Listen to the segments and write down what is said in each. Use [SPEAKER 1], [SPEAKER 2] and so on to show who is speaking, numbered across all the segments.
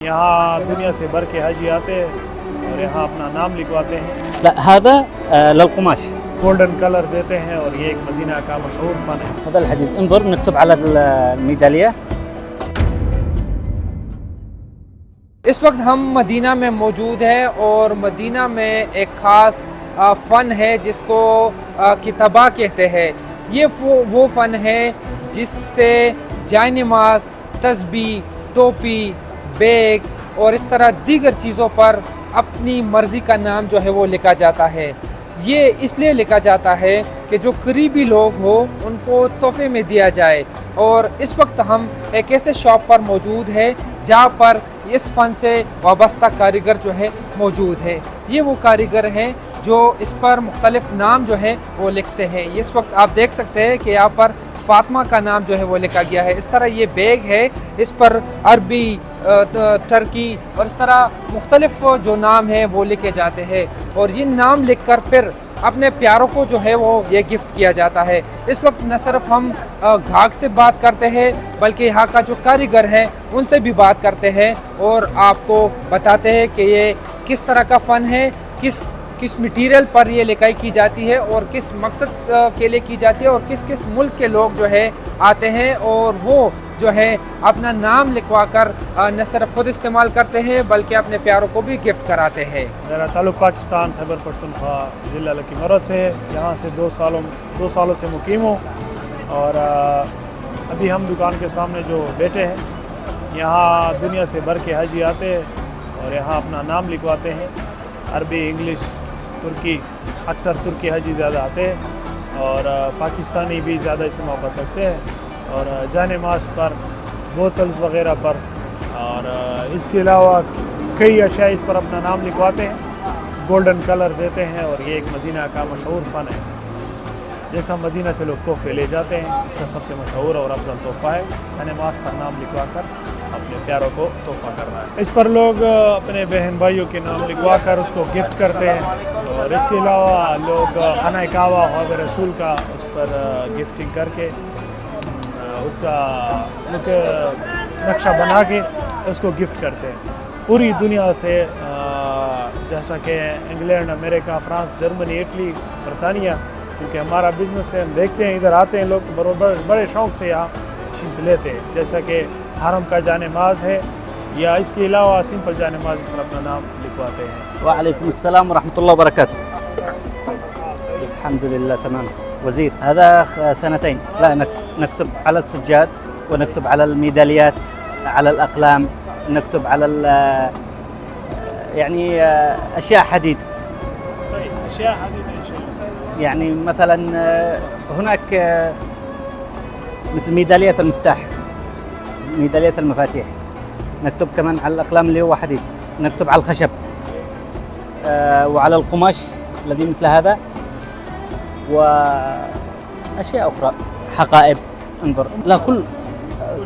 [SPEAKER 1] यहाँ दुनिया से भर के हाजी आते हैं और यहाँ अपना नाम लिखवाते हैं.
[SPEAKER 2] لا هذا للقماش.
[SPEAKER 1] गोल्डन कलर देते हैं और ये एक मदीना का मशहूर फ़न है.
[SPEAKER 2] هذا الحديد انظر نكتب على الميدالية.
[SPEAKER 3] اس وقت ہم مدینہ میں موجود ہیں اور مدینہ میں ایک خاص فن ہے جس کو کتابہ کہتے ہیں. یہ وہ فن ہے جس سے جائے نماز، تسبیح، ٹوپی، بیگ اور اس طرح دیگر چیزوں پر اپنی مرضی کا نام جو ہے وہ لکھا جاتا ہے. یہ اس لیے لکھا جاتا ہے کہ جو قریبی لوگ ہو ان کو تحفے میں دیا جائے. اور اس وقت ہم ایک ایسے شاپ پر موجود ہے جہاں پر اس فن سے وابستہ کاریگر جو ہے موجود ہے. یہ وہ کاریگر ہیں جو اس پر مختلف نام جو ہے وہ لکھتے ہیں. اس وقت آپ دیکھ سکتے ہیں کہ یہاں پر فاطمہ کا نام جو ہے وہ لکھا گیا ہے. اس طرح یہ بیگ ہے، اس پر عربی، ترکی اور اس طرح مختلف جو نام ہیں وہ لکھے جاتے ہیں اور یہ نام لکھ کر پھر اپنے پیاروں کو جو ہے وہ یہ گفٹ کیا جاتا ہے. اس وقت نہ صرف ہم گھاگ سے بات کرتے ہیں بلکہ یہاں کا جو کاریگر ہیں ان سے بھی بات کرتے ہیں اور آپ کو بتاتے ہیں کہ یہ کس طرح کا فن ہے، کس مٹیریل پر یہ لکھائی کی جاتی ہے اور کس مقصد کے لیے کی جاتی ہے اور کس کس ملک کے لوگ جو ہے آتے ہیں اور وہ جو ہے اپنا نام لکھوا کر نہ صرف خود استعمال کرتے ہیں بلکہ اپنے پیاروں کو بھی گفٹ کراتے ہیں.
[SPEAKER 1] میرا تعلق پاکستان خیبر پختونخوا ضلع لکی مرد سے. یہاں سے 2 سالوں سے مقیم ہوں اور ابھی ہم دکان کے سامنے جو بیٹھے ہیں یہاں دنیا سے بھر کے حاجی آتے ہیں اور یہاں اپنا نام لکھواتے ہیں. عربی، انگلش، ترکی، اکثر ترکی حاجی زیادہ آتے ہیں اور پاکستانی بھی زیادہ اس سے محبت رکھتے ہیں. اور جانے نماز پر، بوتلز وغیرہ پر اور اس کے علاوہ کئی اشیاء اس پر اپنا نام لکھواتے ہیں. گولڈن کلر دیتے ہیں اور یہ ایک مدینہ کا مشہور فن ہے. جیسا مدینہ سے لوگ تحفے لے جاتے ہیں اس کا سب سے مشہور اور افضل تحفہ ہے جانے نماز پر نام لکھوا کر اپنے پیاروں کو تحفہ کرنا ہے. اس پر لوگ اپنے بہن بھائیوں کے نام لکھوا کر اس کو گفٹ کرتے ہیں اور اس کے علاوہ لوگ خانہ کعبہ حوض رسول کا اس پر گفٹنگ کر کے اس کا نقشہ بنا کے اس کو گفٹ کرتے ہیں. پوری دنیا سے جیسا کہ انگلینڈ، امریکہ، فرانس، جرمنی، اٹلی، برطانیہ، کیونکہ ہمارا بزنس ہے، ہم دیکھتے ہیں ادھر آتے ہیں لوگ بڑے شوق سے یہاں چیز لیتے ہیں. جیسا کہ حرم کا جانے نماز ہے یا اس کے علاوہ سمپل جانے نماز اس پر اپنا نام لکھواتے ہیں.
[SPEAKER 2] وعليكم السلام ورحمة الله وبركاته. الحمد لله تمام. وزير هذا 2 لا نكتب على السجاد ونكتب على الميداليات، على الأقلام، نكتب على يعني أشياء حديد.
[SPEAKER 1] طيب أشياء حديد
[SPEAKER 2] يعني مثلا هناك مثل ميدالية المفتاح، ميدالية المفاتيح. نكتب كمان على الأقلام اللي هو حديد، نكتب على الخشب وعلى القماش الذي مثل هذا وأشياء أخرى، حقائب. انظر لا كل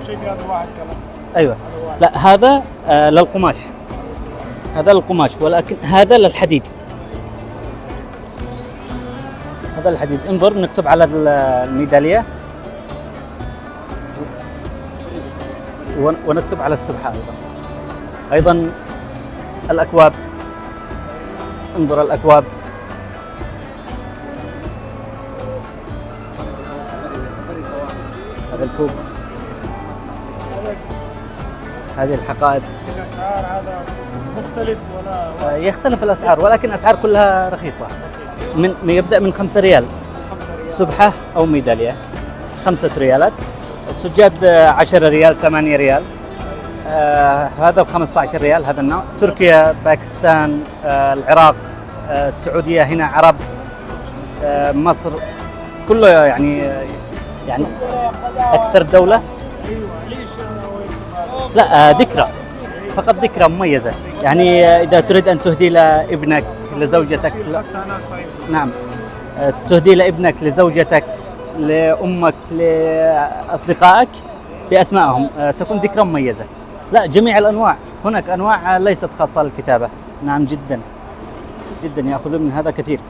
[SPEAKER 1] شيء في هذا واحد كمان.
[SPEAKER 2] أيوة لا هذا للقماش، هذا للقماش ولكن هذا للحديد. هذا الحديد. انظر نكتب على الميدالية ونكتب على السبحة أيضا الأكواب. انظر الأكواب. هذا الكوب، هذه الحقائب.
[SPEAKER 1] في الأسعار هذا مختلف ولا
[SPEAKER 2] يختلف الأسعار ولكن أسعار كلها رخيصة. يبدأ من 5 ريال سبحة أو ميدالية، 5 ريالات. السجاد 10 ريال، 8 ريال. هذا ب15 ريال هذا النوع. تركيا، باكستان، العراق، السعودية، هنا عرب، مصر، كله يعني أكثر دولة. لا ذكرى، فقط ذكرى مميزة. يعني إذا تريد أن تهدي لابنك، لزوجتك، نعم، تهدي لابنك، لزوجتك، لأمك، لأصدقائك بأسمائهم، تكون ذكرى مميزة. لا جميع الأنواع، هناك أنواع ليست خاصة للكتابة. نعم جدا جدا يأخذون من هذا كثير.